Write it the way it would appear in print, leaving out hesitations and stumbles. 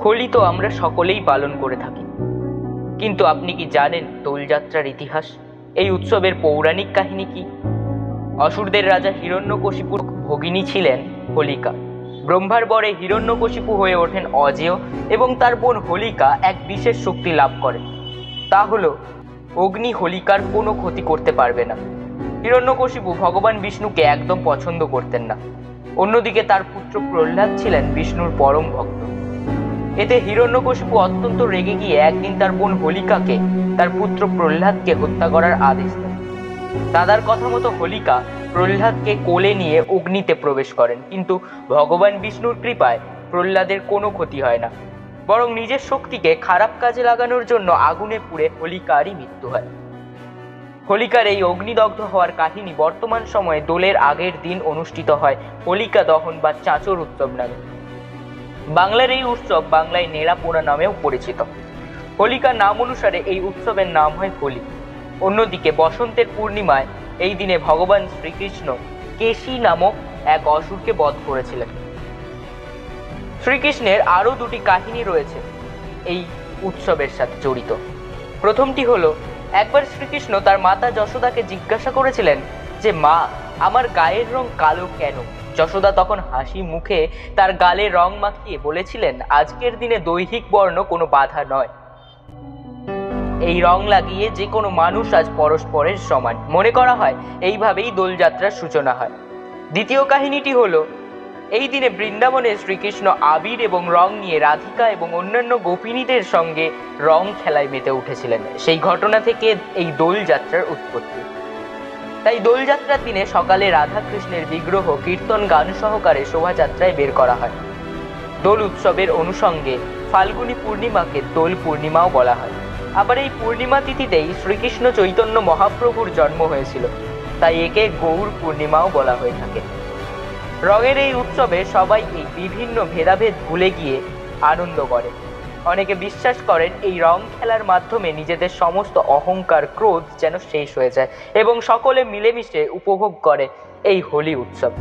হোলি তো আমরা সকলেই পালন করে থাকি, কিন্তু আপনি কি জানেন দোলযাত্রার ইতিহাস? এই উৎসবের পৌরাণিক কাহিনী কি? অসুরদের রাজা হিরণ্যকশিপুর ভগিনী ছিলেন হোলিকা। ব্রহ্মার বরে হিরণ্যকশিপু হয়ে ওঠেন অজেয় এবং তার বোন হোলিকা এক বিশেষ শক্তি লাভ করেন। তা হলো অগ্নি হোলিকার কোনো ক্ষতি করতে পারবে না। হিরণ্যকশিপু ভগবান বিষ্ণুকে একদম পছন্দ করতেন না। অন্যদিকে তার পুত্র প্রহ্লাদ ছিলেন বিষ্ণুর পরম ভক্ত। এতে হিরণ্যকশিপু অত্যন্ত রেগে গিয়ে একদিন তার বোন হোলিকাকে তার পুত্র প্রহ্লাদকে হত্যা করার আদেশ দেন। দাদার কথা মতো হোলিকা প্রহ্লাদকে কোলে নিয়ে অগ্নিতে প্রবেশ করেন, কিন্তু ভগবান বিষ্ণুর কৃপায় প্রহ্লাদের কোনো ক্ষতি হয় না, বরং নিজের শক্তিকে খারাপ কাজে লাগানোর জন্য আগুনে পুড়ে হোলিকারই মৃত্যু হয়। হোলিকার এই অগ্নিদগ্ধ হওয়ার কাহিনী বর্তমান সময়ে দোলের আগের দিন অনুষ্ঠিত হয় হোলিকা দহন বা চাঁচর উৎসব নামে। বাংলার এই উৎসব বাংলায় নেড়া পোড়া নামেও পরিচিত। হোলিকার নাম অনুসারে এই উৎসবের নাম হয় হোলি। অন্যদিকে বসন্তের পূর্ণিমায় এই দিনে ভগবান শ্রীকৃষ্ণ কেশী নামক এক অসুরকে বধ করেছিলেন। শ্রীকৃষ্ণের আরো দুটি কাহিনী রয়েছে এই উৎসবের সাথে জড়িত। প্রথমটি হলো, একবার শ্রীকৃষ্ণ তার মাতা যশোদাকে জিজ্ঞাসা করেছিলেন যে, মা, আমার গায়ের রং কালো কেন? যশোদা তখন হাসি মুখে তার গালে রং মাখিয়ে বলেছিলেন, আজকের দিনে দৈহিক বর্ণ কোনো বাধা নয়। এই রং লাগিয়ে যে কোনো মানুষ আজ পরস্পরের সমান। মনে করা হয় এইভাবেই দোলযাত্রার সূচনা হয়। দ্বিতীয় কাহিনীটি হলো, এই দিনে বৃন্দাবনে শ্রীকৃষ্ণ আবির এবং রং নিয়ে রাধিকা এবং অন্যান্য গোপিনীদের সঙ্গে রং খেলায় মেতে উঠেছিলেন। সেই ঘটনা থেকে এই দোলযাত্রার উৎপত্তি। তাই দোলযাত্রার দিনে সকালে রাধা কৃষ্ণের বিগ্রহ কীর্তন গান সহকারে শোভাযাত্রায় বের করা হয়। দোল উৎসবের অনুষঙ্গে ফাল্গুনী পূর্ণিমাকে দোল পূর্ণিমাও বলা হয়। আবার এই পূর্ণিমা তিথিতেই শ্রীকৃষ্ণ চৈতন্য মহাপ্রভুর জন্ম হয়েছিল, তাই একে গৌর পূর্ণিমাও বলা হয়ে থাকে। রঙের এই উৎসবে সবাই এই বিভিন্ন ভেদাভেদ ভুলে গিয়ে আনন্দ করে। অনেকে বিশ্বাস করেন এই রং খেলার মাধ্যমে নিজেদের সমস্ত অহংকার ক্রোধ যেন শেষ হয়ে যায় এবং সকলে মিলেমিশে উপভোগ করে এই হোলি উৎসব।